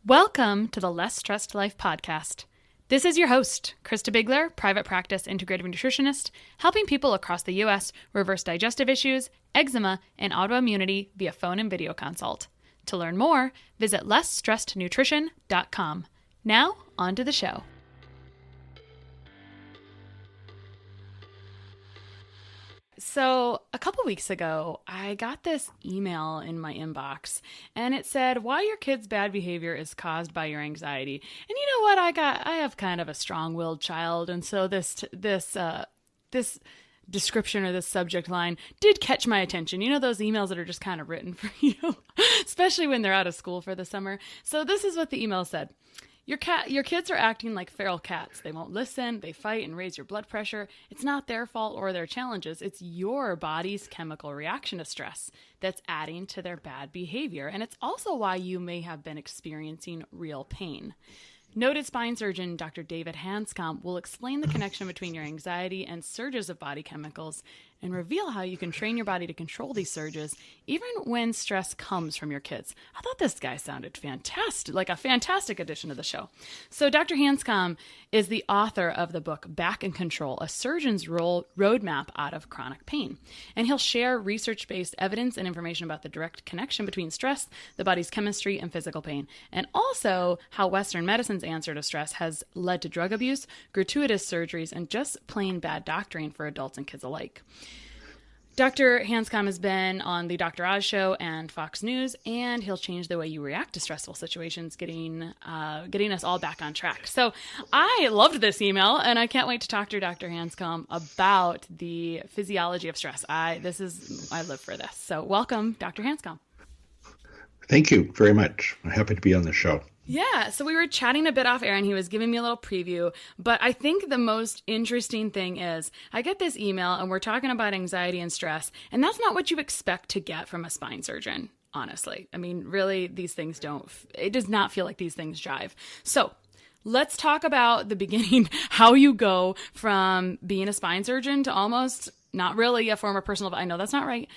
Welcome to the Less Stressed Life podcast. This is your host, Krista Bigler, private practice integrative nutritionist, helping people across the U.S. reverse digestive issues, eczema, and autoimmunity via phone and video consult. To learn more, visit lessstressednutrition.com. Now, on to the show. So a couple weeks ago, I got this email in my inbox and it said, why your kid's bad behavior is caused by your anxiety. And you know what? I have kind of a strong-willed child. And so this description or this subject line did catch my attention. You know, those emails that are just kind of written for you, especially when they're out of school for the summer. So this is what the email said. Your kids are acting like feral cats. They won't listen, they fight and raise your blood pressure. It's not their fault or their challenges. It's your body's chemical reaction to stress that's adding to their bad behavior. And it's also why you may have been experiencing real pain. Noted spine surgeon Dr. David Hanscom will explain the connection between your anxiety and surges of body chemicals and reveal how you can train your body to control these surges even when stress comes from your kids. I thought this guy sounded fantastic, like a fantastic addition to the show. So Dr. Hanscom is the author of the book Back in Control, a surgeon's roadmap out of chronic pain. And he'll share research-based evidence and information about the direct connection between stress, the body's chemistry, and physical pain. And also how Western medicine's answer to stress has led to drug abuse, gratuitous surgeries, and just plain bad doctoring for adults and kids alike. Dr. Hanscom has been on the Dr. Oz show and Fox News, and he'll change the way you react to stressful situations, getting us all back on track. So I loved this email, and I can't wait to talk to Dr. Hanscom about the physiology of stress. I live for this. So welcome, Dr. Hanscom. Thank you very much. I'm happy to be on the show. Yeah, so we were chatting a bit off air and he was giving me a little preview, but I think the most interesting thing is I get this email and we're talking about anxiety and stress, and that's not what you expect to get from a spine surgeon, honestly. I mean, really, it does not feel like these things jive. So let's talk about the beginning, how you go from being a spine surgeon to almost not really a former personal, I know that's not right,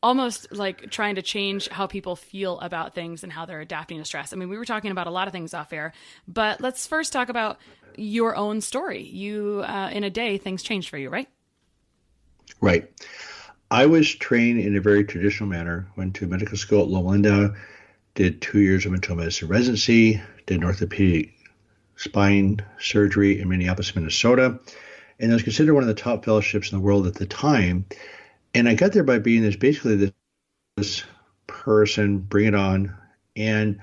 almost like trying to change how people feel about things and how they're adapting to stress. I mean, we were talking about a lot of things off air, but let's first talk about your own story. You, in a day, things changed for you, right? Right. I was trained in a very traditional manner, went to medical school at Loma Linda, did 2 years of internal medicine residency, did an orthopedic spine surgery in Minneapolis, Minnesota, and I was considered one of the top fellowships in the world at the time. And I got there by being this person, bring it on. And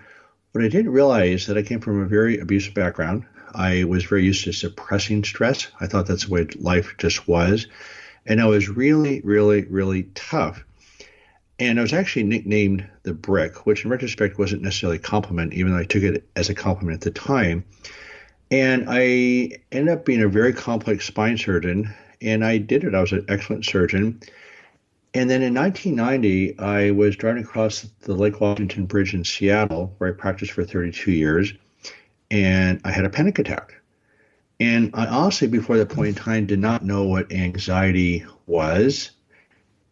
what I didn't realize that I came from a very abusive background. I was very used to suppressing stress. I thought that's the way life just was. And I was really, really, really tough. And I was actually nicknamed the Brick, which in retrospect wasn't necessarily a compliment, even though I took it as a compliment at the time. And I ended up being a very complex spine surgeon. And I did it. I was an excellent surgeon. And then in 1990, I was driving across the Lake Washington Bridge in Seattle, where I practiced for 32 years, and I had a panic attack. And I honestly, before that point in time, did not know what anxiety was.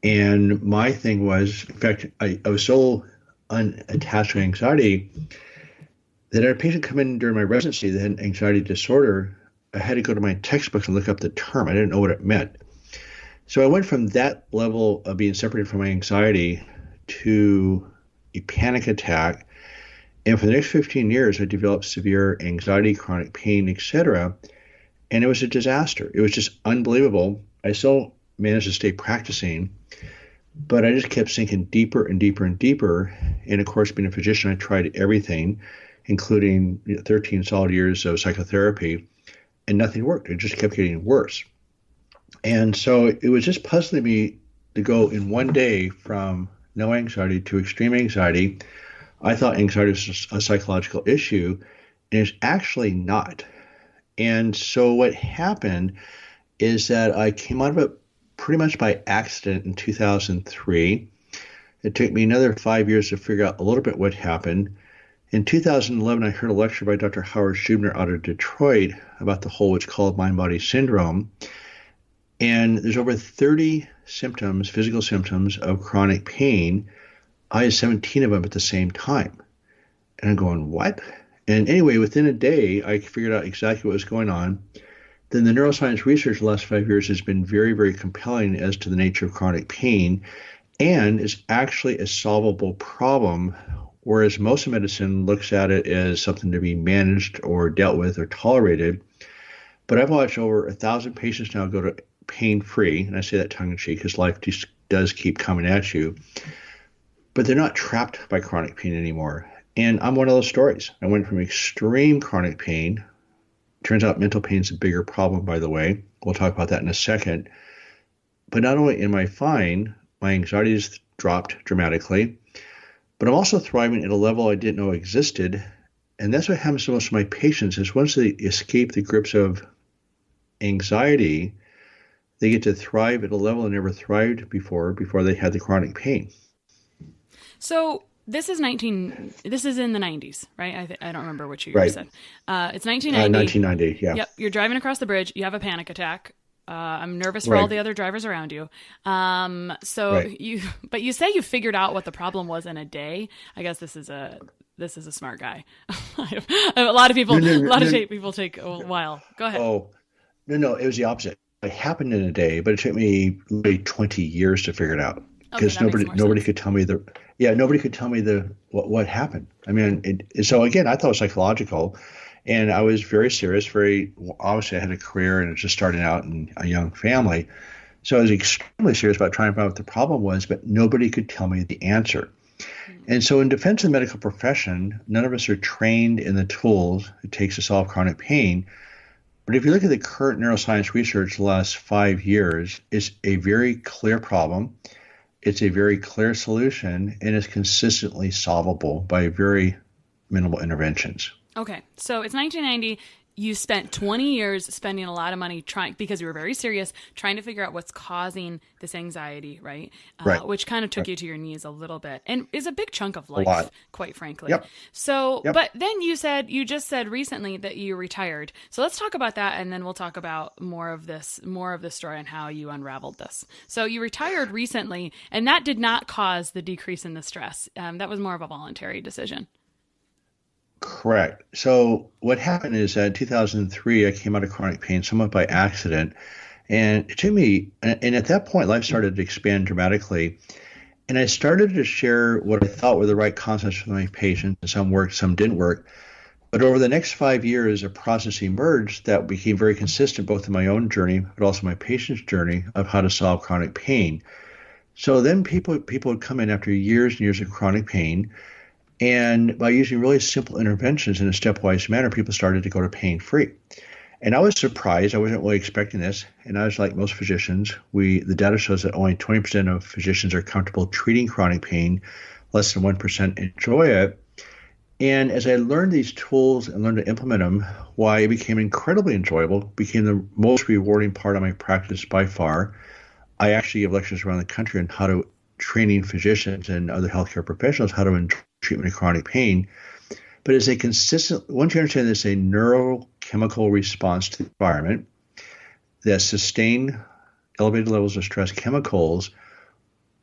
And my thing was, in fact, I was so unattached to anxiety that I had a patient come in during my residency that had anxiety disorder. I had to go to my textbooks and look up the term. I didn't know what it meant. So I went from that level of being separated from my anxiety to a panic attack. And for the next 15 years, I developed severe anxiety, chronic pain, etc. And it was a disaster. It was just unbelievable. I still managed to stay practicing, but I just kept sinking deeper and deeper and deeper. And of course, being a physician, I tried everything, including 13 solid years of psychotherapy, and nothing worked. It just kept getting worse. And so it was just puzzling me to go in one day from no anxiety to extreme anxiety. I thought anxiety was a psychological issue, and it's actually not. And so what happened is that I came out of it pretty much by accident in 2003. It took me another 5 years to figure out a little bit what happened. In 2011, I heard a lecture by Dr. Howard Schubner out of Detroit about the whole what's called mind-body syndrome. And there's over 30 symptoms, physical symptoms of chronic pain. I had 17 of them at the same time. And I'm going, what? And anyway, within a day, I figured out exactly what was going on. Then the neuroscience research the last 5 years has been very, very compelling as to the nature of chronic pain and is actually a solvable problem, whereas most of medicine looks at it as something to be managed or dealt with or tolerated. But I've watched over 1,000 patients now go to pain-free, and I say that tongue-in-cheek because life just does keep coming at you, but they're not trapped by chronic pain anymore. And I'm one of those stories. I went from extreme chronic pain. Turns out mental pain is a bigger problem, by the way. We'll talk about that in a second. But not only am I fine, my anxiety has dropped dramatically, but I'm also thriving at a level I didn't know existed. And that's what happens to most of my patients is once they escape the grips of anxiety, they get to thrive at a level they never thrived before they had the chronic pain. So this is in the 90s, right? I don't remember which year you said. It's 1990. 1990, yeah. Yep. You're driving across the bridge. You have a panic attack. I'm nervous for all the other drivers around you. But you say you figured out what the problem was in a day. I guess this is a smart guy. A lot of people take a while. Go ahead. Oh, no, it was the opposite. It happened in a day, but it took me maybe 20 years to figure it out because nobody could tell me what happened. I mean, so again, I thought it was psychological. And I was very serious, obviously I had a career and was just starting out in a young family. So I was extremely serious about trying to find out what the problem was, but nobody could tell me the answer. And so in defense of the medical profession, none of us are trained in the tools it takes to solve chronic pain. But if you look at the current neuroscience research the last 5 years, it's a very clear problem. It's a very clear solution, and it's consistently solvable by very minimal interventions. Okay, so it's 1990. You spent 20 years spending a lot of money because you were very serious, trying to figure out what's causing this anxiety, right? Right. Which kind of took you to your knees a little bit and is a big chunk of life, quite frankly. Yep. So, but then you just said recently that you retired. So let's talk about that, and then we'll talk about more of the story and how you unraveled this. So you retired recently, and that did not cause the decrease in the stress. That was more of a voluntary decision. Correct. So what happened is that in 2003, I came out of chronic pain somewhat by accident. And it took me, and at that point, life started to expand dramatically. And I started to share what I thought were the right concepts with my patients. And some worked, some didn't work. But over the next 5 years, a process emerged that became very consistent, both in my own journey, but also my patient's journey of how to solve chronic pain. So then people would come in after years and years of chronic pain. And by using really simple interventions in a stepwise manner, people started to go to pain-free. And I was surprised. I wasn't really expecting this. And I was like most physicians. The data shows that only 20% of physicians are comfortable treating chronic pain. Less than 1% enjoy it. And as I learned these tools and learned to implement them, why it became incredibly enjoyable, became the most rewarding part of my practice by far. I actually give lectures around the country on how to training physicians and other healthcare professionals how to enjoy treatment of chronic pain. But as once you understand there's a neurochemical response to the environment that sustain elevated levels of stress chemicals,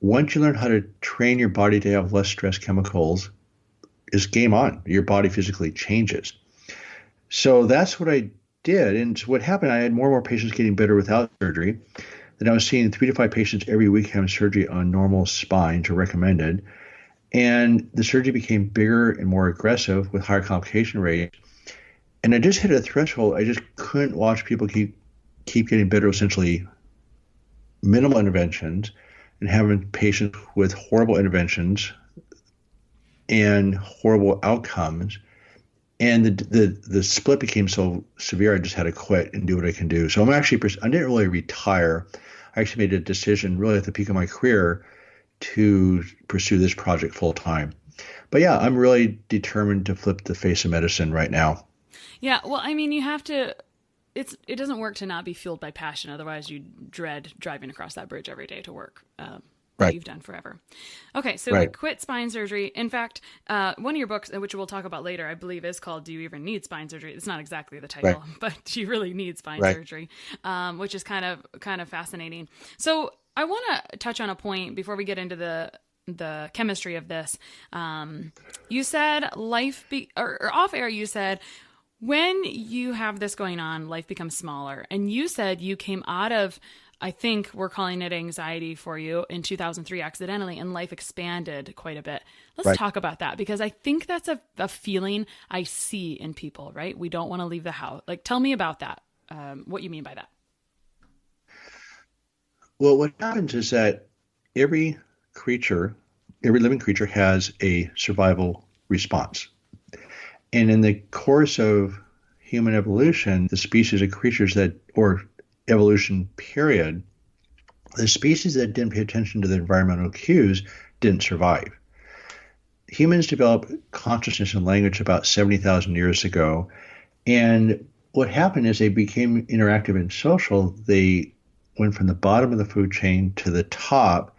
once you learn how to train your body to have less stress chemicals, it's game on. Your body physically changes. So that's what I did. And so what happened, I had more and more patients getting better without surgery. Then I was seeing 3 to 5 patients every week having surgery on normal spines or recommended. And the surgery became bigger and more aggressive with higher complication rates. And I just hit a threshold. I just couldn't watch people keep getting better, essentially minimal interventions, and having patients with horrible interventions and horrible outcomes. And the split became so severe, I just had to quit and do what I can do. So I didn't really retire. I actually made a decision really at the peak of my career to pursue this project full time. But yeah, I'm really determined to flip the face of medicine right now. Yeah, well, I mean, you have to, it doesn't work to not be fueled by passion. Otherwise you dread driving across that bridge every day to work. That you've done forever. Okay, so you quit spine surgery. In fact, one of your books, which we'll talk about later, I believe is called Do You Even Need Spine Surgery? It's not exactly the title, but do you really need spine surgery? Which is kind of fascinating. So I want to touch on a point before we get into the the chemistry of this. You said or off air, you said, when you have this going on, life becomes smaller. And you said you came out of, I think we're calling it anxiety for you, in 2003 accidentally, and life expanded quite a bit. Let's talk about that, because I think that's a feeling I see in people, right? We don't want to leave the house. Like, tell me about that. What you mean by that? Well, what happens is that every living creature has a survival response. And in the course of human evolution, the species of creatures or evolution period, the species that didn't pay attention to the environmental cues didn't survive. Humans developed consciousness and language about 70,000 years ago. And what happened is they became interactive and social. They went from the bottom of the food chain to the top.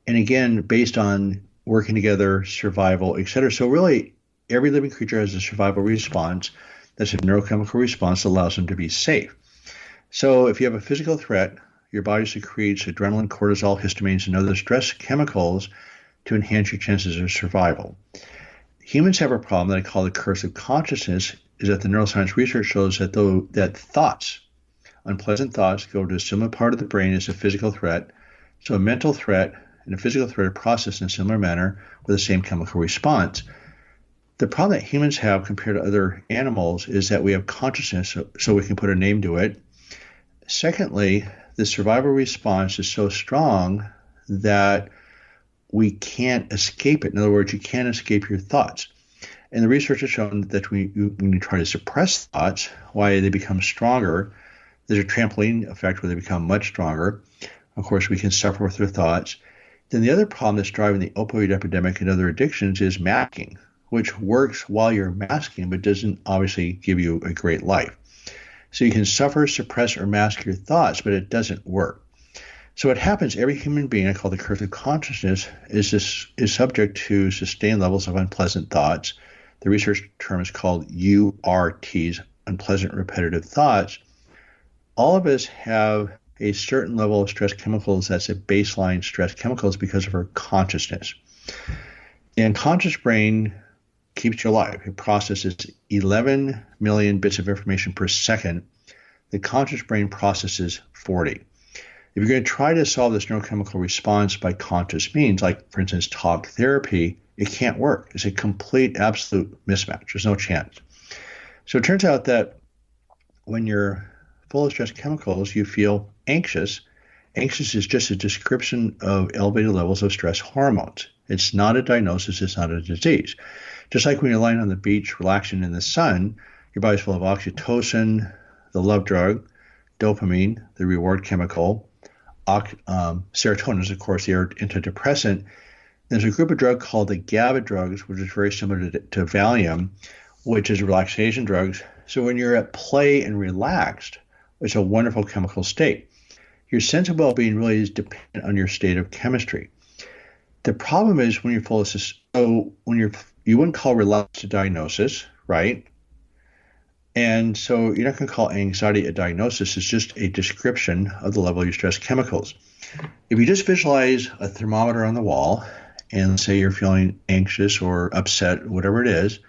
And again, based on working together, survival, et cetera. So really, every living creature has a survival response. That's a neurochemical response that allows them to be safe. So if you have a physical threat, your body secretes adrenaline, cortisol, histamines, and other stress chemicals to enhance your chances of survival. Humans have a problem that I call the curse of consciousness, is that the neuroscience research shows that thoughts, unpleasant thoughts, go to a similar part of the brain as a physical threat. So a mental threat and a physical threat are processed in a similar manner with the same chemical response. The problem that humans have compared to other animals is that we have consciousness, so we can put a name to it. Secondly, the survival response is so strong that we can't escape it. In other words, you can't escape your thoughts. And the research has shown that when you try to suppress thoughts, why they become stronger. There's a trampoline effect where they become much stronger. Of course, we can suffer with our thoughts. Then the other problem that's driving the opioid epidemic and other addictions is masking, which works while you're masking, but doesn't obviously give you a great life. So you can suffer, suppress, or mask your thoughts, but it doesn't work. So what happens, every human being, I call the curse of consciousness, is subject to sustained levels of unpleasant thoughts. The research term is called URTs, unpleasant repetitive thoughts. All of us have a certain level of stress chemicals that's a baseline stress chemicals because of our consciousness. And conscious brain keeps you alive. It processes 11 million bits of information per second. The conscious brain processes 40. If you're going to try to solve this neurochemical response by conscious means, like, for instance, talk therapy, it can't work. It's a complete, absolute mismatch. There's no chance. So it turns out that when you're full of stress chemicals, you feel anxious. Anxious is just a description of elevated levels of stress hormones. It's not a diagnosis. It's not a disease. Just like when you're lying on the beach, relaxing in the sun, your body's full of oxytocin, the love drug, dopamine, the reward chemical, serotonin is, of course, the antidepressant. There's a group of drugs called the GABA drugs, which is very similar to Valium, which is relaxation drugs. So when you're at play and relaxed, it's a wonderful chemical state. Your sense of well-being really is dependent on your state of chemistry. The problem is when you're full of you wouldn't call relaxed a diagnosis, right? And so you're not going to call anxiety a diagnosis. It's just a description of the level of your stress chemicals. If you just visualize a thermometer on the wall and say you're feeling anxious or upset, whatever it is,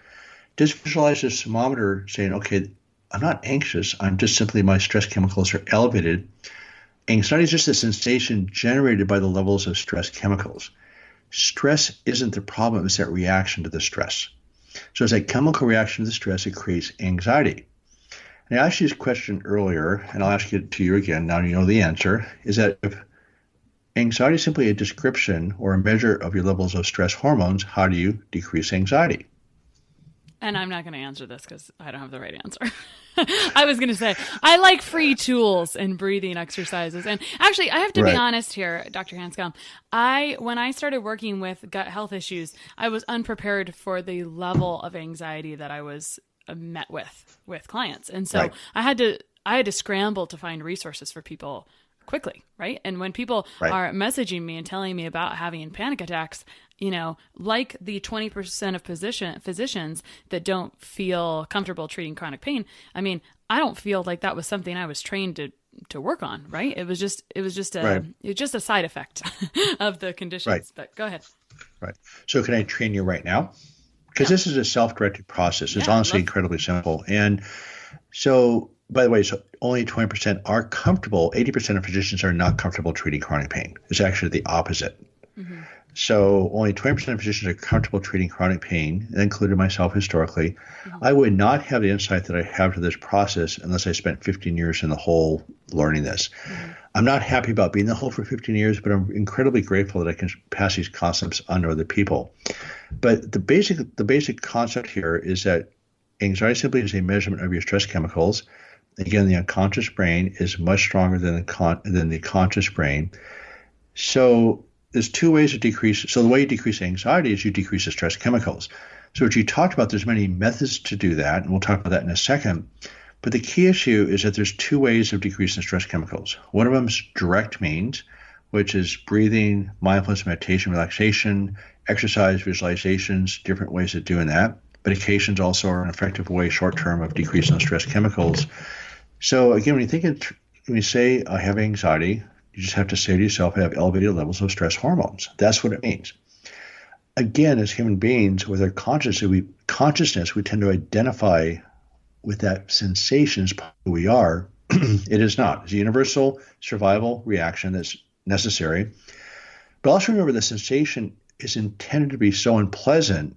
just visualize this thermometer saying, okay, I'm not anxious. I'm just simply, my stress chemicals are elevated. Anxiety is just a sensation generated by the levels of stress chemicals. Stress isn't the problem. It's that reaction to the stress. So it's a chemical reaction to the stress that creates anxiety. And I asked you this question earlier, and I'll ask it to you again. Now you know the answer, is that if anxiety is simply a description or a measure of your levels of stress hormones, how do you decrease anxiety? And I'm not going to answer this because I don't have the right answer. I was going to say, I like free tools and breathing exercises. And actually, I have to be honest here, Dr. Hanscom. When I started working with gut health issues, I was unprepared for the level of anxiety that I was met with clients. And so I had to scramble to find resources for people quickly, right? And when people are messaging me and telling me about having panic attacks, like the 20% of physicians that don't feel comfortable treating chronic pain, I mean, I don't feel like that was something I was trained to work on, right? It was just Right. a side effect of the conditions. Right. But go ahead. Right. So can I train you right now? Because Yeah. this is a self-directed process. It's Yeah. I'd honestly love. incredibly simple. And so, by the way, so only 20% are comfortable. 80% of physicians are not comfortable treating chronic pain. It's actually the opposite. Hmm. So only 20% of physicians are comfortable treating chronic pain, that included myself historically. Hmm. I would not have the insight that I have to this process unless I spent 15 years in the hole learning this. Hmm. I'm not happy about being in the hole for 15 years, but I'm incredibly grateful that I can pass these concepts on to other people. But the basic concept here is that anxiety simply is a measurement of your stress chemicals. Again, the unconscious brain is much stronger than the conscious brain. So there's two ways to decrease. So the way you decrease anxiety is you decrease the stress chemicals. So what you talked about, there's many methods to do that, and we'll talk about that in a second. But the key issue is that there's two ways of decreasing stress chemicals. One of them is direct means, which is breathing, mindfulness, meditation, relaxation, exercise, visualizations, different ways of doing that. Medications also are an effective way short-term of decreasing the stress chemicals. So again, when you say I have anxiety, you just have to say to yourself, I have elevated levels of stress hormones. That's what it means. Again, as human beings, with our consciousness, we tend to identify with that sensation as part of who we are. It is not. It's a universal survival reaction that's necessary. But also remember the sensation is intended to be so unpleasant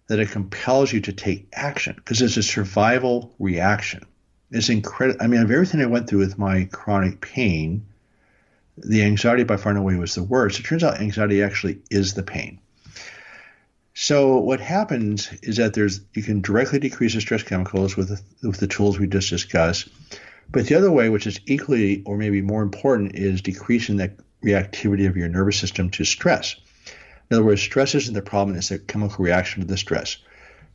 that it compels you to take action because it's a survival reaction. It's incredible. I mean, of everything I went through with my chronic pain, the anxiety by far and away was the worst. It turns out anxiety actually is the pain. So what happens is that you can directly decrease the stress chemicals with the tools we just discussed. But the other way, which is equally or maybe more important, is decreasing the reactivity of your nervous system to stress. In other words, stress isn't the problem, it's a chemical reaction to the stress.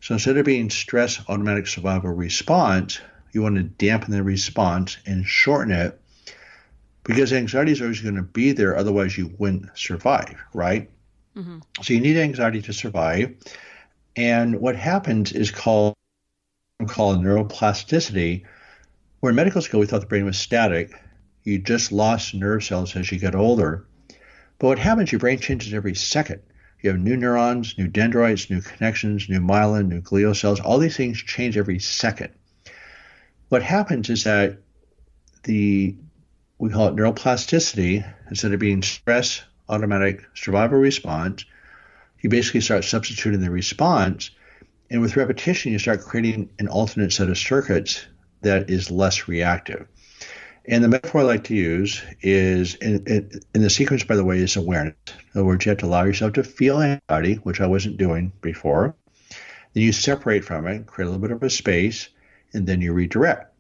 So instead of being stress automatic survival response, you want to dampen the response and shorten it because anxiety is always going to be there, otherwise you wouldn't survive, right? Hmm. So you need anxiety to survive. And what happens is called neuroplasticity. Where in medical school we thought the brain was static, you just lost nerve cells as you get older. But what happens, your brain changes every second. You have new neurons, new dendrites, new connections, new myelin, new glial cells. All these things change every second. What happens is that we call it neuroplasticity. Instead of being stress, automatic survival response, you basically start substituting the response. And with repetition, you start creating an alternate set of circuits that is less reactive. And the metaphor I like to use is, in the sequence, by the way, is awareness. In other words, you have to allow yourself to feel anxiety, which I wasn't doing before. Then you separate from it, create a little bit of a space, and then you redirect.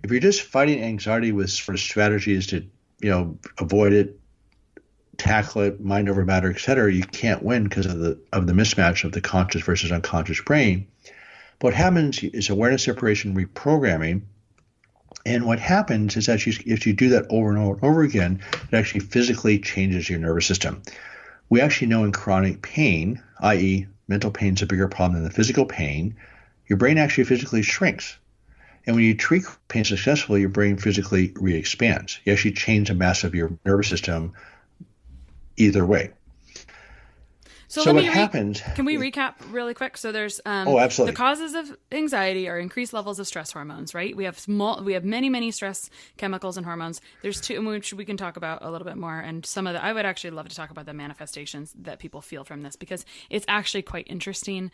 If you're just fighting anxiety with sort of strategies to, avoid it, tackle it, mind over matter, etc., you can't win because of the mismatch of the conscious versus unconscious brain. But what happens is awareness, separation, reprogramming. And what happens is that if you do that over and over and over again, it actually physically changes your nervous system. We actually know in chronic pain, i.e. mental pain is a bigger problem than the physical pain, your brain actually physically shrinks. And when you treat pain successfully, your brain physically re-expands. You actually change the mass of your nervous system either way. So what happens? Can we recap really quick? So there's absolutely. The causes of anxiety are increased levels of stress hormones, right? We have many stress chemicals and hormones. There's two, which we can talk about a little bit more, and I would actually love to talk about the manifestations that people feel from this because it's actually quite interesting.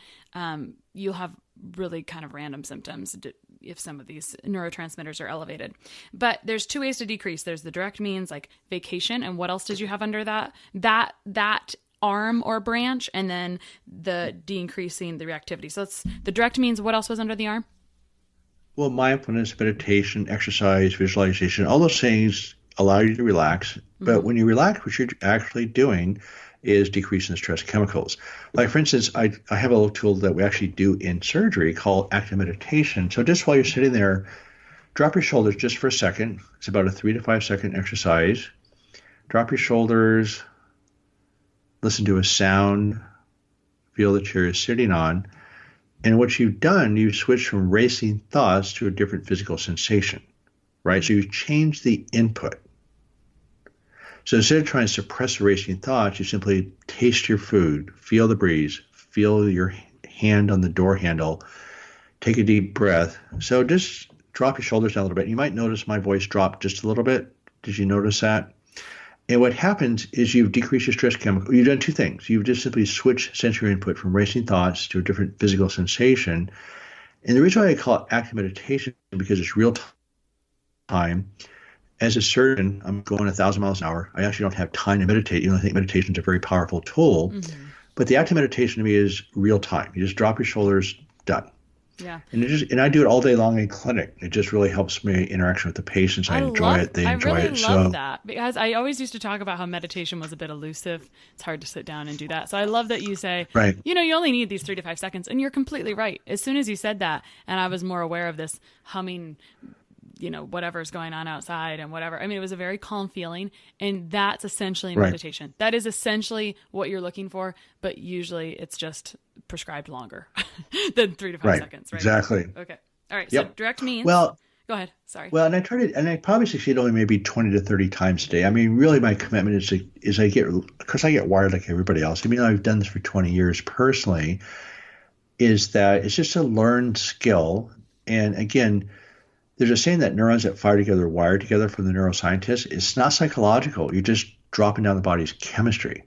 You'll have really kind of random symptoms if some of these neurotransmitters are elevated. But there's two ways to decrease. There's the direct means like vacation, and what else did you have under that? That arm or branch, and then the decreasing the reactivity. So it's the direct means. What else was under the arm? Well, mindfulness, meditation, exercise, visualization, all those things allow you to relax. But when you relax, what you're actually doing is decreasing the stress chemicals. Like, for instance, I have a little tool that we actually do in surgery called active meditation. So just while you're sitting there, drop your shoulders just for a second. It's about a 3 to 5 second exercise. Drop your shoulders. Listen to a sound, feel the chair you're sitting on. And what you've done, you've switched from racing thoughts to a different physical sensation, right? So you change the input. So instead of trying to suppress the racing thoughts, you simply taste your food, feel the breeze, feel your hand on the door handle, take a deep breath. So just drop your shoulders down a little bit. You might notice my voice drop just a little bit. Did you notice that? And what happens is you've decreased your stress chemical. You've done two things. You've just simply switched sensory input from racing thoughts to a different physical sensation. And the reason why I call it active meditation is because it's real time. As a surgeon, I'm going 1,000 miles an hour. I actually don't have time to meditate. I think meditation is a very powerful tool. Mm-hmm. But the active meditation to me is real time. You just drop your shoulders, done. Yeah. And I do it all day long in clinic. It just really helps me interaction with the patients. I enjoy it. They enjoy it. I really love that, because I always used to talk about how meditation was a bit elusive. It's hard to sit down and do that. So I love that you say, right, you only need these 3 to 5 seconds. And you're completely right. As soon as you said that, and I was more aware of this humming, whatever's going on outside and whatever. I mean, it was a very calm feeling, and that's essentially meditation. That is essentially what you're looking for, but usually it's just prescribed longer than 3 to 5 seconds, right? Exactly. Okay. All right. So direct means. Well, go ahead. Sorry. Well, and I probably succeed only maybe 20 to 30 times a day. I mean, really my commitment is I get wired like everybody else. I mean, I've done this for 20 years personally, is that it's just a learned skill. And again, there's a saying that neurons that fire together are wired together from the neuroscientists. It's not psychological. You're just dropping down the body's chemistry.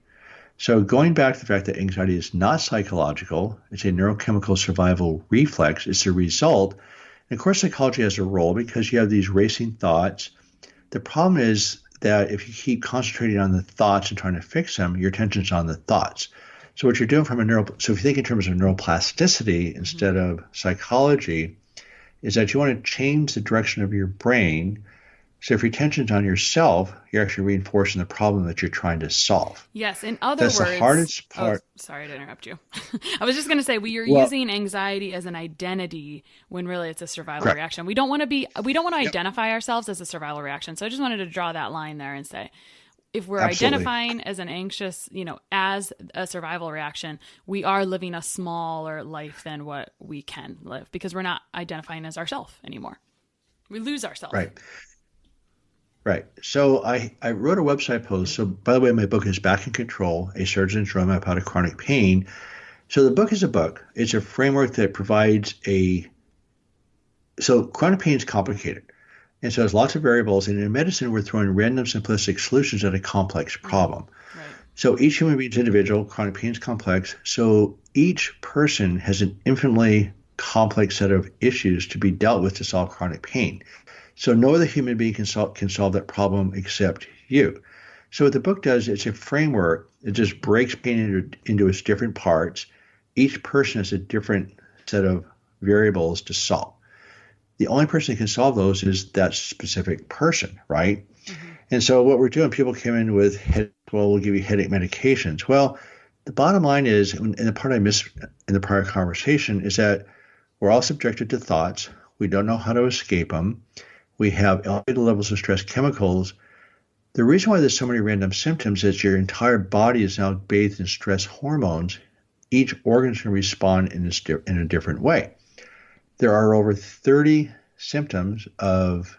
So going back to the fact that anxiety is not psychological, it's a neurochemical survival reflex. It's a result. And of course, psychology has a role because you have these racing thoughts. The problem is that if you keep concentrating on the thoughts and trying to fix them, your attention's on the thoughts. So what you're doing so if you think in terms of neuroplasticity instead of psychology, is that you want to change the direction of your brain. So if your attention's on yourself, you're actually reinforcing the problem that you're trying to solve. Yes. In other words, that's the hardest part. Oh, sorry to interrupt you. I was just going to say, you're using anxiety as an identity when really it's a survival reaction. We don't want to identify ourselves as a survival reaction. So I just wanted to draw that line there and say, if we're identifying as an anxious, as a survival reaction, we are living a smaller life than what we can live because we're not identifying as ourselves anymore. We lose ourselves. Right. So I wrote a website post. So by the way, my book is Back in Control, A Surgeon's Roadmap Out of Chronic Pain. So the book is a book. It's a framework that provides so chronic pain is complicated. And so there's lots of variables. And in medicine, we're throwing random simplistic solutions at a complex problem. Right. So each human being's individual, chronic pain is complex. So each person has an infinitely complex set of issues to be dealt with to solve chronic pain. So no other human being can solve that problem except you. So what the book does, it's a framework. It just breaks pain into its different parts. Each person has a different set of variables to solve. The only person who can solve those is that specific person, right? Mm-hmm. And so what we're doing, people come in with we'll give you headache medications. Well, the bottom line is, and the part I missed in the prior conversation, is that we're all subjected to thoughts. We don't know how to escape them. We have elevated levels of stress chemicals. The reason why there's so many random symptoms is your entire body is now bathed in stress hormones. Each organ can respond in a different way. There are over 30 symptoms of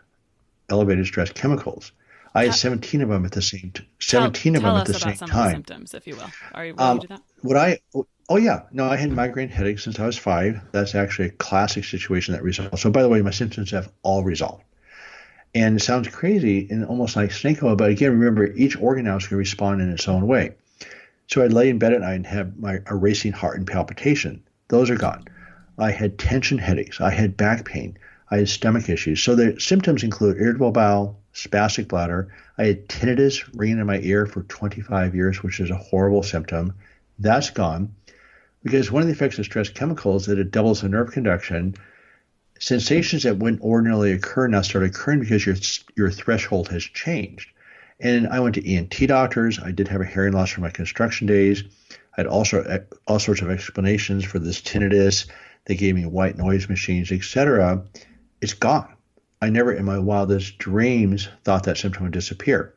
elevated stress chemicals. I had 17 of them at the same time. 17 of them at the same time. Tell us about some of the symptoms, if you will. Will you do that? Oh, yeah. No, I had migraine headaches since I was 5. That's actually a classic situation that resolved. So, by the way, my symptoms have all resolved. And it sounds crazy and almost like snake oil, but again, remember, each organ now is going to respond in its own way. So I'd lay in bed at night and have a racing heart and palpitation. Those are gone. I had tension headaches. I had back pain. I had stomach issues. So the symptoms include irritable bowel, spastic bladder. I had tinnitus ringing in my ear for 25 years, which is a horrible symptom. That's gone because one of the effects of stress chemicals is that it doubles the nerve conduction. Sensations that wouldn't ordinarily occur now start occurring because your threshold has changed. And I went to ENT doctors. I did have a hearing loss from my construction days. I had all sorts of explanations for this tinnitus. They gave me white noise machines, etc. It's gone. I never in my wildest dreams thought that symptom would disappear.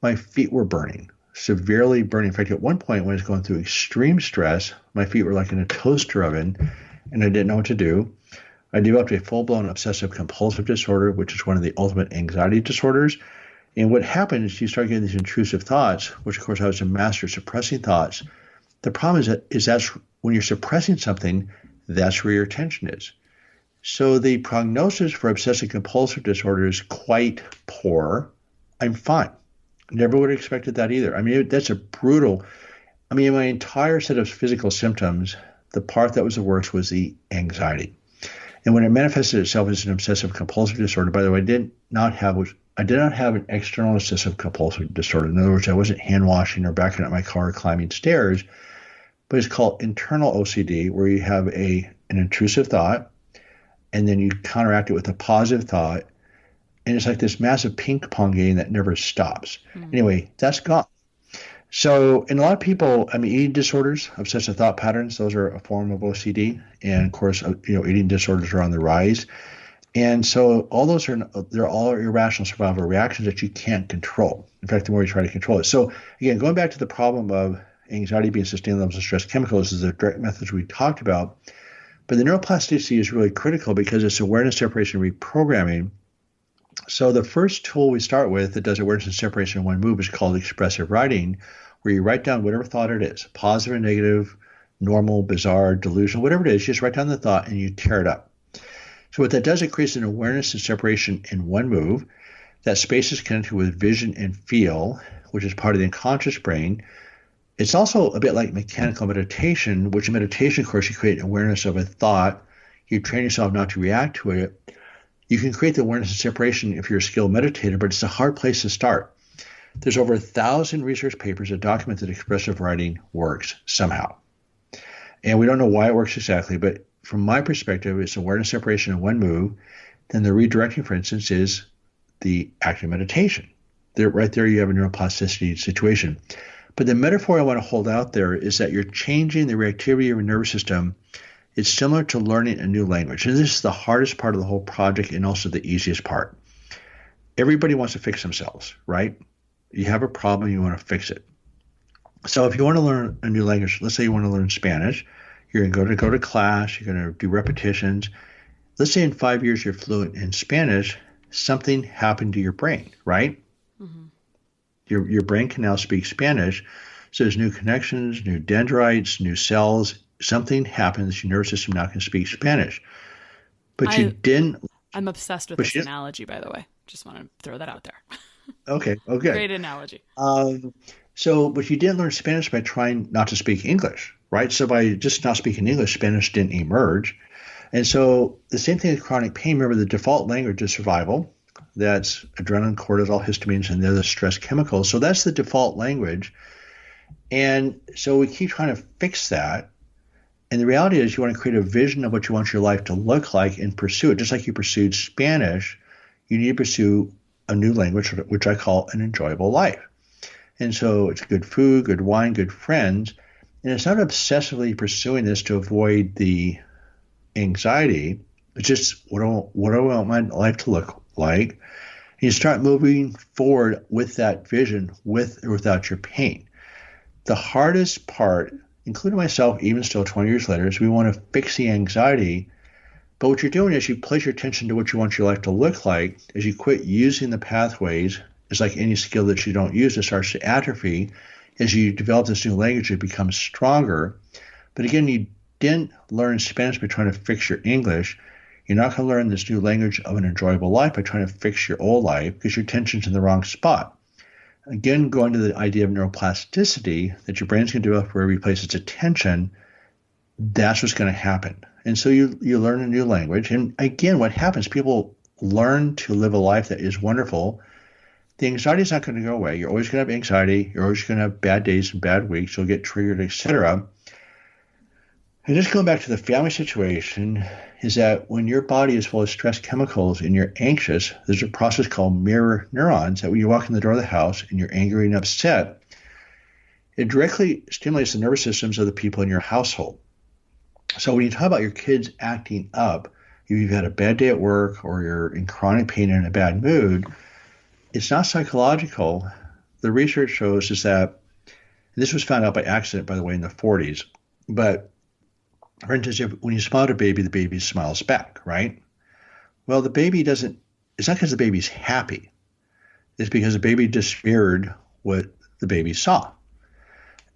My feet were burning, severely burning. In fact, at one point when I was going through extreme stress, my feet were like in a toaster oven, and I didn't know what to do. I developed a full-blown obsessive compulsive disorder, which is one of the ultimate anxiety disorders. And what happened is you start getting these intrusive thoughts, which of course I was a master suppressing thoughts. The problem is that's when you're suppressing something, that's where your attention is. So the prognosis for obsessive compulsive disorder is quite poor. I'm fine. Never would have expected that either. I mean, that's a brutal, my entire set of physical symptoms, the part that was the worst was the anxiety. And when it manifested itself as an obsessive compulsive disorder, by the way, I did not have an external obsessive compulsive disorder. In other words, I wasn't hand washing or backing up my car or climbing stairs, but it's called internal OCD, where you have an intrusive thought, and then you counteract it with a positive thought, and it's like this massive ping pong game that never stops. Anyway, that's gone. So, in a lot of people, eating disorders, obsessive thought patterns, those are a form of OCD. And of course, eating disorders are on the rise. And so all those they're all irrational survival reactions that you can't control. In fact, the more you try to control it. So again, going back to the problem of anxiety being sustained levels of stress chemicals is the direct methods we talked about. But the neuroplasticity is really critical because it's awareness, separation, reprogramming. So the first tool we start with that does awareness and separation in one move is called expressive writing, where you write down whatever thought it is, positive and negative, normal, bizarre, delusional, whatever it is, you just write down the thought and you tear it up. So what that does, it creates an awareness and separation in one move. That space is connected with vision and feel, which is part of the unconscious brain. It's also a bit like mechanical meditation, which in meditation, of course, you create awareness of a thought. You train yourself not to react to it. You can create the awareness and separation if you're a skilled meditator, but it's a hard place to start. There's over 1,000 research papers that document that expressive writing works somehow. And we don't know why it works exactly, but from my perspective, it's awareness separation in one move. Then the redirecting, for instance, is the active meditation. Right there you have a neuroplasticity situation. But the metaphor I want to hold out there is that you're changing the reactivity of your nervous system. It's similar to learning a new language. And this is the hardest part of the whole project and also the easiest part. Everybody wants to fix themselves, right? You have a problem, you want to fix it. So if you want to learn a new language, let's say you want to learn Spanish, you're going to go to class, you're going to do repetitions. Let's say in 5 years you're fluent in Spanish, something happened to your brain, right? Mm-hmm. Your brain can now speak Spanish. So there's new connections, new dendrites, new cells. Something happens, your nervous system now can speak Spanish. But you didn't. I'm obsessed with this analogy, by the way. Just want to throw that out there. Okay. Great analogy. But you didn't learn Spanish by trying not to speak English, right? So by just not speaking English, Spanish didn't emerge. And so the same thing with chronic pain. Remember, the default language is survival. That's adrenaline, cortisol, histamines, and they're the stress chemicals. So that's the default language. And so we keep trying to fix that. And the reality is you want to create a vision of what you want your life to look like and pursue it. Just like you pursued Spanish, you need to pursue a new language, which I call an enjoyable life. And so it's good food, good wine, good friends. And it's not obsessively pursuing this to avoid the anxiety. It's just what do I want my life to look like? And you start moving forward with that vision, with or without your pain. The hardest part, including myself, even still 20 years later, is we want to fix the anxiety. But what you're doing is you place your attention to what you want your life to look like. As you quit using the pathways, it's like any skill that you don't use, it starts to atrophy. As you develop this new language, it becomes stronger. But again, you didn't learn Spanish by trying to fix your English. You're not going to learn this new language of an enjoyable life by trying to fix your old life because your attention's in the wrong spot. Again, going to the idea of neuroplasticity, that your brain's going to develop wherever you place its attention, that's what's going to happen. And so you learn a new language. And again, what happens, people learn to live a life that is wonderful. The anxiety is not going to go away. You're always going to have anxiety. You're always going to have bad days and bad weeks. You'll get triggered, etc. And just going back to the family situation is that when your body is full of stress chemicals and you're anxious, there's a process called mirror neurons that when you walk in the door of the house and you're angry and upset, it directly stimulates the nervous systems of the people in your household. So when you talk about your kids acting up, you've had a bad day at work or you're in chronic pain and in a bad mood, it's not psychological. The research shows is that, and this was found out by accident, by the way, in the 40s, but For instance, when you smile at a baby, the baby smiles back, right? Well, the baby doesn't, it's not because the baby's happy. It's because the baby just mirrored what the baby saw.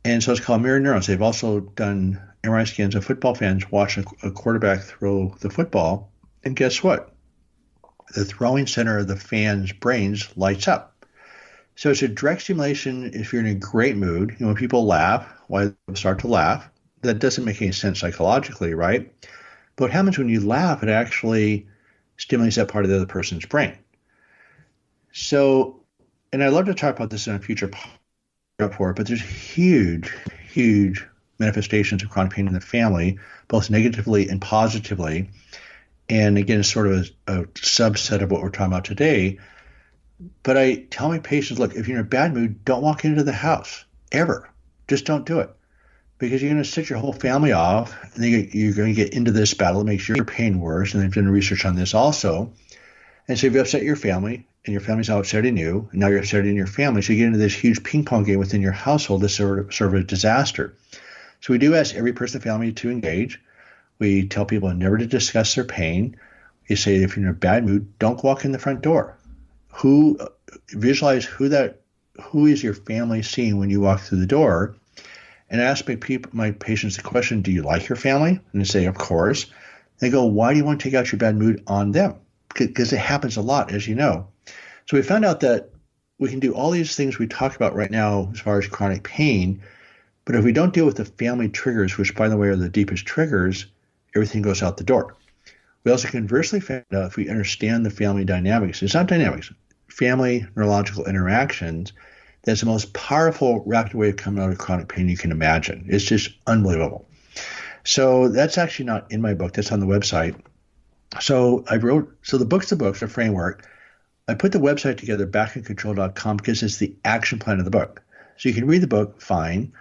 And so it's called mirror neurons. They've also done MRI scans of football fans watching a quarterback throw the football. And guess what? The throwing center of the fan's brains lights up. So it's a direct stimulation if you're in a great mood. When people laugh, why they start to laugh. That doesn't make any sense psychologically, right? But what happens when you laugh, it actually stimulates that part of the other person's brain. So, and I'd love to talk about this in a future podcast, but there's huge, huge manifestations of chronic pain in the family, both negatively and positively. And again, it's sort of a subset of what we're talking about today. But I tell my patients, look, if you're in a bad mood, don't walk into the house, ever. Just don't do it. Because you're going to set your whole family off, and then you're going to get into this battle. It makes your pain worse, and they've done research on this also. And so if you upset your family, and your family's now upsetting you, and now you're upsetting your family, so you get into this huge ping pong game within your household. This sort of a disaster. So we do ask every person in the family to engage. We tell people never to discuss their pain. We say if you're in a bad mood, don't walk in the front door. Visualize who is your family seeing when you walk through the door. And I ask my patients the question, do you like your family? And they say, of course. They go, why do you want to take out your bad mood on them? Because it happens a lot, as you know. So we found out that we can do all these things we talk about right now as far as chronic pain, but if we don't deal with the family triggers, which, by the way, are the deepest triggers, everything goes out the door. We also conversely found out if we understand the family dynamics, it's not dynamics, family neurological interactions, that's the most powerful, rapid way of coming out of chronic pain you can imagine. It's just unbelievable. So that's actually not in my book. That's on the website. So the book's the framework. I put the website together, backincontrol.com, because it's the action plan of the book. So you can read the book, fine,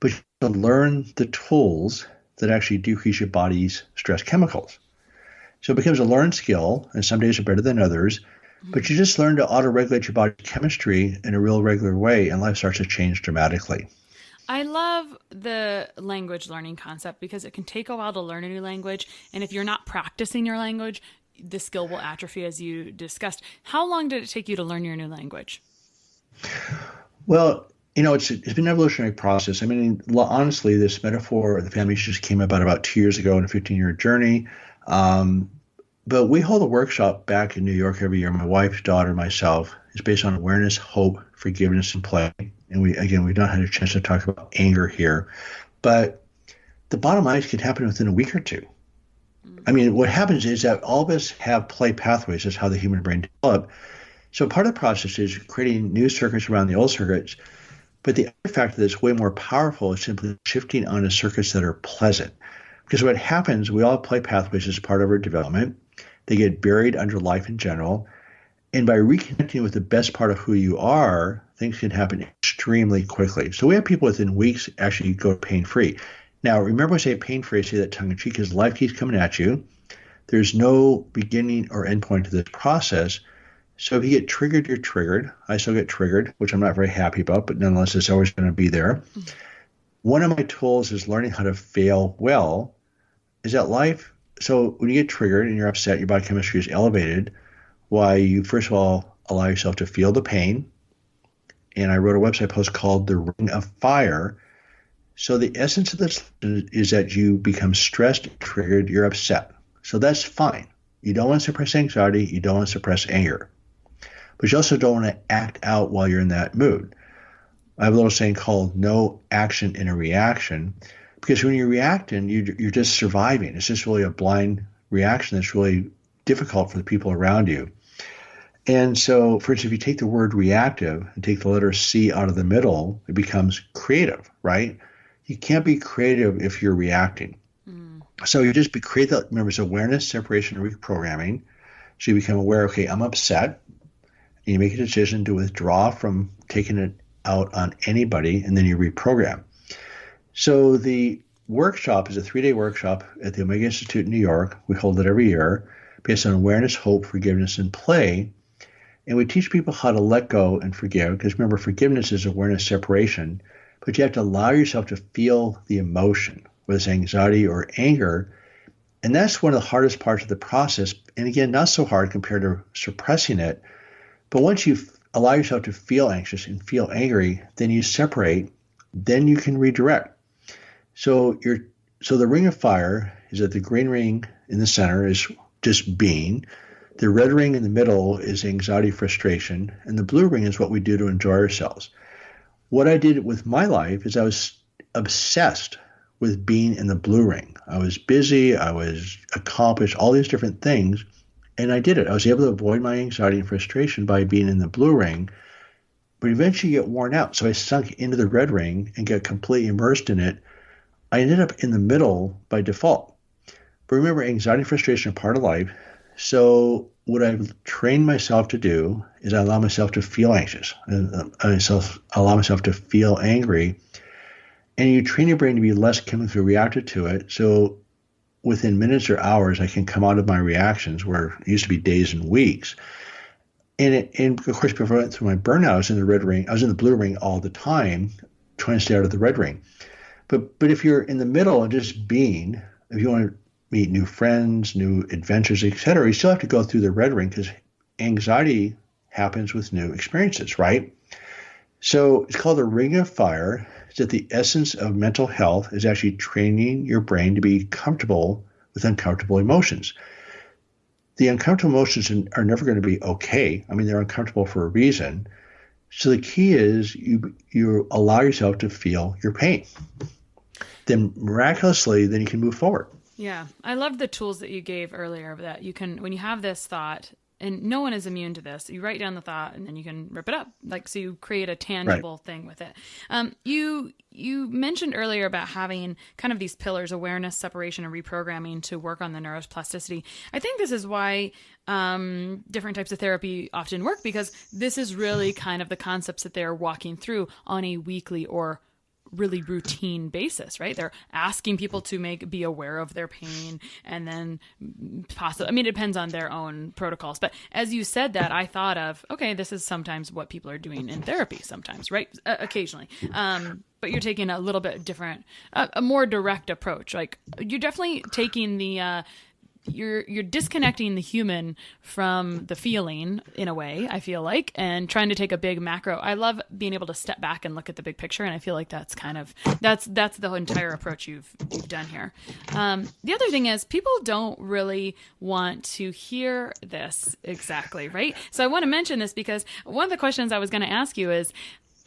but you have to learn the tools that actually decrease your body's stress chemicals. So it becomes a learned skill, and some days are better than others, but you just learn to auto-regulate your body chemistry in a real regular way, and life starts to change dramatically. I love the language learning concept because it can take a while to learn a new language. And if you're not practicing your language, the skill will atrophy, as you discussed. How long did it take you to learn your new language? Well, it's been an evolutionary process. I mean, honestly, this metaphor of the family just came about 2 years ago in a 15-year journey. But we hold a workshop back in New York every year. My wife, daughter, myself. It's based on awareness, hope, forgiveness, and play. And we've not had a chance to talk about anger here. But the bottom line is it can happen within a week or two. I mean, what happens is that all of us have play pathways. That's how the human brain developed. So part of the process is creating new circuits around the old circuits. But the other factor that's way more powerful is simply shifting onto circuits that are pleasant. Because what happens, we all have play pathways as part of our development. They get buried under life in general. And by reconnecting with the best part of who you are, things can happen extremely quickly. So we have people within weeks actually go pain-free. Now, remember I say pain-free, I say that tongue-in-cheek because life keeps coming at you. There's no beginning or end point to this process. So if you get triggered, you're triggered. I still get triggered, which I'm not very happy about, but nonetheless, it's always going to be there. One of my tools is learning how to fail well. Is that life? So when you get triggered and you're upset, your body chemistry is elevated. Why you, first of all, allow yourself to feel the pain. And I wrote a website post called The Ring of Fire. So the essence of this is that you become stressed, triggered, you're upset. So that's fine. You don't want to suppress anxiety. You don't want to suppress anger. But you also don't want to act out while you're in that mood. I have a little saying called no action in a reaction. Because when you're reacting, you're just surviving. It's just really a blind reaction that's really difficult for the people around you. And so, for instance, if you take the word reactive and take the letter C out of the middle, it becomes creative, right? You can't be creative if you're reacting. So you just create that, remember, it's awareness, separation, and reprogramming. So you become aware, okay, I'm upset. And you make a decision to withdraw from taking it out on anybody, and then you reprogram. So the workshop is a 3-day workshop at the Omega Institute in New York. We hold it every year based on awareness, hope, forgiveness, and play. And we teach people how to let go and forgive, because remember, forgiveness is awareness, separation, but you have to allow yourself to feel the emotion. whether it's anxiety or anger. And that's one of the hardest parts of the process. And again, not so hard compared to suppressing it. But once you allow yourself to feel anxious and feel angry, then you separate, then you can redirect. So the ring of fire is that the green ring in the center is just being. The red ring in the middle is anxiety, frustration, and the blue ring is what we do to enjoy ourselves. What I did with my life is I was obsessed with being in the blue ring. I was busy, I was accomplished, all these different things, and I did it. I was able to avoid my anxiety and frustration by being in the blue ring, but eventually get worn out. So I sunk into the red ring and got completely immersed in it. I ended up in the middle by default. But remember, anxiety and frustration are part of life. So what I've trained myself to do is I allow myself to feel anxious. I allow myself to feel angry. And you train your brain to be less chemically reactive to it. So within minutes or hours, I can come out of my reactions where it used to be days and weeks. And of course, before I went through my burnout, I was in the red ring. I was in the blue ring all the time, trying to stay out of the red ring. But if you're in the middle and just being, if you want to meet new friends, new adventures, etc., you still have to go through the red ring because anxiety happens with new experiences, right? So it's called the ring of fire. It's that the essence of mental health is actually training your brain to be comfortable with uncomfortable emotions. The uncomfortable emotions are never going to be okay. I mean, they're uncomfortable for a reason. So the key is you allow yourself to feel your pain. Then miraculously, then you can move forward. Yeah. I love the tools that you gave earlier that you can, when you have this thought, and no one is immune to this, you write down the thought and then you can rip it up. So you create a tangible thing with it. You mentioned earlier about having kind of these pillars, awareness, separation, and reprogramming to work on the neuroplasticity. I think this is why different types of therapy often work, because this is really kind of the concepts that they're walking through on a weekly or really routine basis, right? They're asking people to be aware of their pain, and then possibly, I mean, it depends on their own protocols. But as you said that, I thought of, okay, this is sometimes what people are doing in therapy sometimes, right? Occasionally. But you're taking a little bit different, a more direct approach. Like you're definitely taking the, you're disconnecting the human from the feeling in a way, I feel like, and trying to take a big macro. I love being able to step back and look at the big picture, and I feel like that's kind of that's the entire approach you've done here. The other thing is people don't really want to hear this exactly, right? So I want to mention this because one of the questions I was going to ask you is,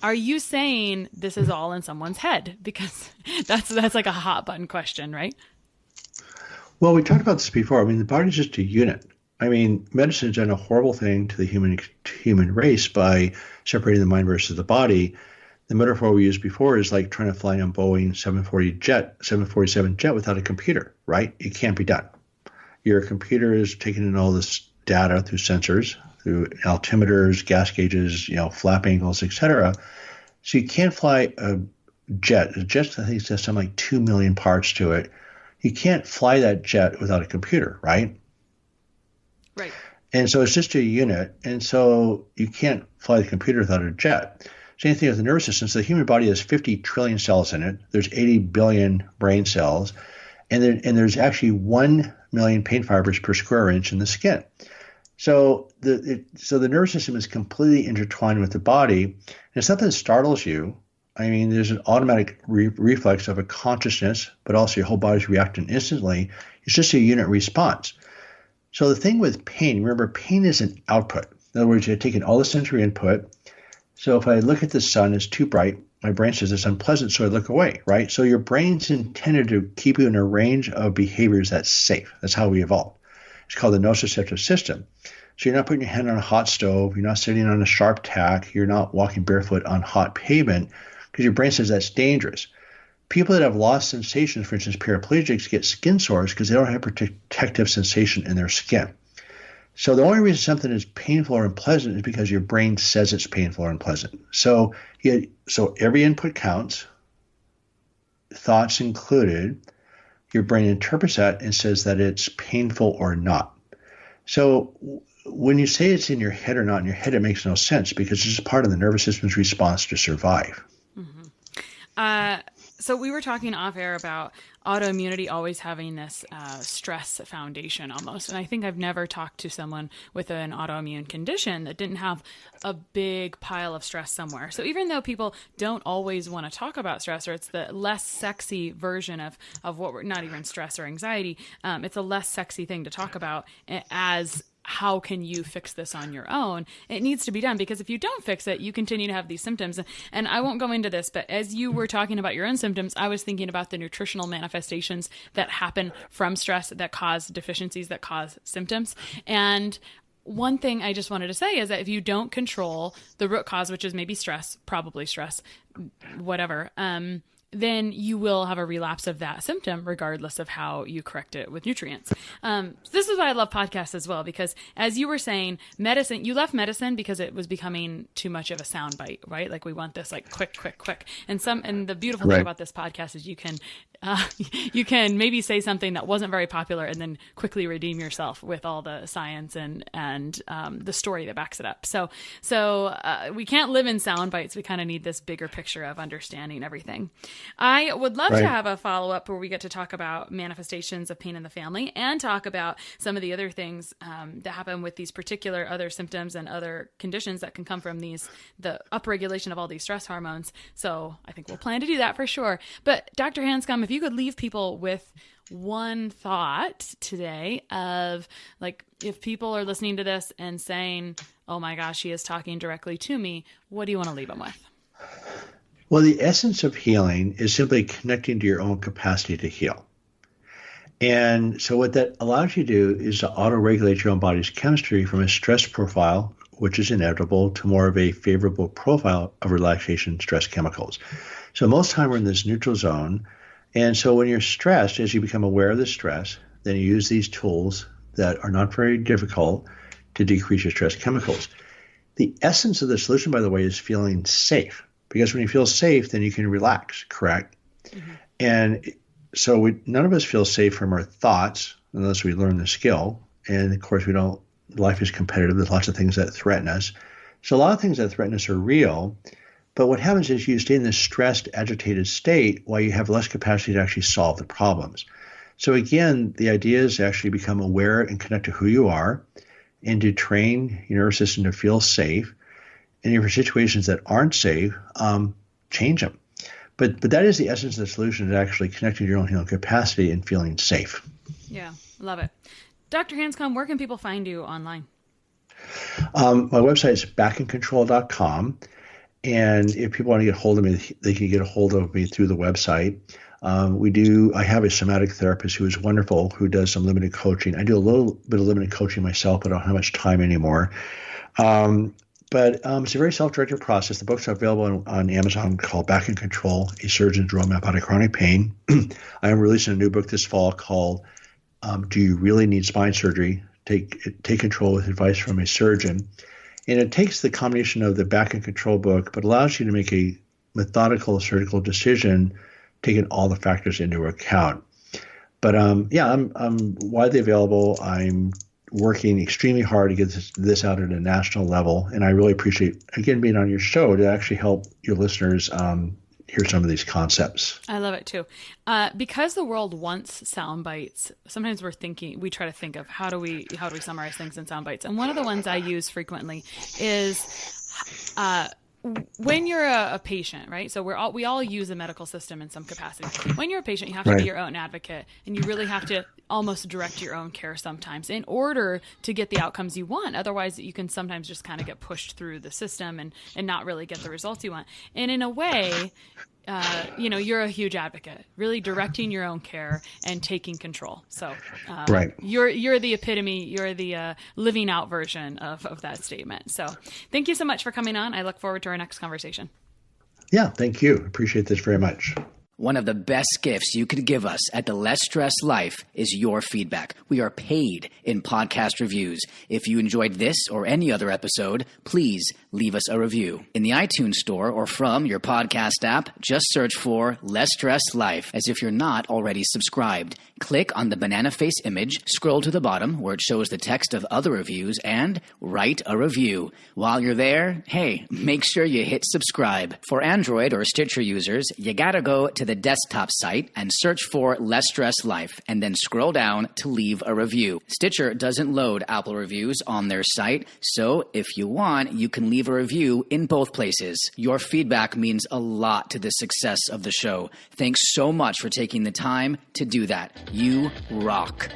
are you saying this is all in someone's head? Because that's like a hot button question, right? Well, we talked about this before. I mean, the body's just a unit. I mean, medicine's done a horrible thing to the human race by separating the mind versus the body. The metaphor we used before is like trying to fly on Boeing 747 jet without a computer, right? It can't be done. Your computer is taking in all this data through sensors, through altimeters, gas gauges, flap angles, etc. So you can't fly a jet. A jet, I think, has something like 2 million parts to it. You can't fly that jet without a computer, right? Right. And so it's just a unit. And so you can't fly the computer without a jet. Same thing with the nervous system. So the human body has 50 trillion cells in it. There's 80 billion brain cells. And there's actually 1 million pain fibers per square inch in the skin. So the nervous system is completely intertwined with the body. And if something startles you, I mean, there's an automatic reflex of a consciousness, but also your whole body's reacting instantly. It's just a unit response. So the thing with pain, remember, pain is an output. In other words, you're taking all the sensory input. So if I look at the sun, it's too bright. My brain says it's unpleasant, so I look away, right? So your brain's intended to keep you in a range of behaviors that's safe. That's how we evolved. It's called the nociceptive system. So you're not putting your hand on a hot stove. You're not sitting on a sharp tack. You're not walking barefoot on hot pavement, because your brain says that's dangerous. People that have lost sensations, for instance, paraplegics, get skin sores because they don't have protective sensation in their skin. So the only reason something is painful or unpleasant is because your brain says it's painful or unpleasant. So every input counts, thoughts included. Your brain interprets that and says that it's painful or not. So when you say it's in your head or not in your head, it makes no sense because it's just part of the nervous system's response to survive. So we were talking off air about autoimmunity always having this stress foundation almost. And I think I've never talked to someone with an autoimmune condition that didn't have a big pile of stress somewhere. So even though people don't always want to talk about stress, or it's the less sexy version of what we're not even stress or anxiety, it's a less sexy thing to talk about as how can you fix this on your own? It needs to be done, because if you don't fix it, you continue to have these symptoms. And I won't go into this, but as you were talking about your own symptoms, I was thinking about the nutritional manifestations that happen from stress that cause deficiencies, that cause symptoms. And one thing I just wanted to say is that if you don't control the root cause, which is maybe stress, probably stress, whatever, then you will have a relapse of that symptom regardless of how you correct it with nutrients. This is why I love podcasts as well, because as you were saying, medicine, you left medicine because it was becoming too much of a soundbite, right? Like we want this like quick. And the beautiful thing about this podcast is you can maybe say something that wasn't very popular and then quickly redeem yourself with all the science and the story that backs it up. So we can't live in sound bites. We kind of need this bigger picture of understanding everything. I would love to have a follow-up where we get to talk about manifestations of pain in the family and talk about some of the other things that happen with these particular other symptoms and other conditions that can come from the upregulation of all these stress hormones. So I think we'll plan to do that for sure. But Dr. Hanscom, if you could leave people with one thought today of, like, if people are listening to this and saying, oh my gosh, she is talking directly to me, what do you want to leave them with? Well, the essence of healing is simply connecting to your own capacity to heal. And so what that allows you to do is to auto-regulate your own body's chemistry from a stress profile, which is inevitable, to more of a favorable profile of relaxation stress chemicals. So most of the time we're in this neutral zone. And so when you're stressed, as you become aware of the stress, then you use these tools that are not very difficult to decrease your stress chemicals. The essence of the solution, by the way, is feeling safe. Because when you feel safe, then you can relax, correct? Mm-hmm. And so none of us feel safe from our thoughts unless we learn the skill. And of course, life is competitive. There's lots of things that threaten us. So a lot of things that threaten us are real. But what happens is you stay in this stressed, agitated state while you have less capacity to actually solve the problems. So again, the idea is to actually become aware and connect to who you are and to train your nervous system to feel safe. And for situations that aren't safe, change them. But that is the essence of the solution, is actually connecting to your own healing capacity and feeling safe. Yeah, love it. Dr. Hanscom, where can people find you online? My website is backincontrol.com. And if people want to get a hold of me, they can get a hold of me through the website. I have a somatic therapist who is wonderful, who does some limited coaching. I do a little bit of limited coaching myself, but I don't have much time anymore. But it's a very self-directed process. The books are available on Amazon called Back in Control, A Surgeon's Roadmap Out of Chronic Pain. I am releasing a new book this fall called Do You Really Need Spine Surgery? Take Control with Advice from a Surgeon. And it takes the combination of the Back in Control book, but allows you to make a methodical surgical decision, taking all the factors into account. But I'm widely available. I'm working extremely hard to get this out at a national level. And I really appreciate, again, being on your show to actually help your listeners hear some of these concepts. I love it too. Because the world wants sound bites, sometimes we try to think of how do we summarize things in sound bites. And one of the ones I use frequently is when you're a patient, right? So we all use the medical system in some capacity. When you're a patient, you have to be your own advocate, and you really have to almost direct your own care sometimes in order to get the outcomes you want. Otherwise, you can sometimes just kind of get pushed through the system and not really get the results you want. And in a way, you're a huge advocate, really directing your own care and taking control. So you're the epitome, you're the living out version of that statement. So thank you so much for coming on. I look forward to our next conversation. Yeah, thank you. Appreciate this very much. One of the best gifts you could give us at the Less Stress Life is your feedback. We are paid in podcast reviews. If you enjoyed this or any other episode, please leave us a review. In the iTunes store or from your podcast app, just search for Less Stress Life as if you're not already subscribed. Click on the banana face image, scroll to the bottom where it shows the text of other reviews, and write a review. While you're there, hey, make sure you hit subscribe. For Android or Stitcher users, you gotta go to to the desktop site and search for Less Stress Life, and then scroll down to leave a review. Stitcher doesn't load Apple reviews on their site, so if you want, you can leave a review in both places. Your feedback means a lot to the success of the show. Thanks so much for taking the time to do that. You rock.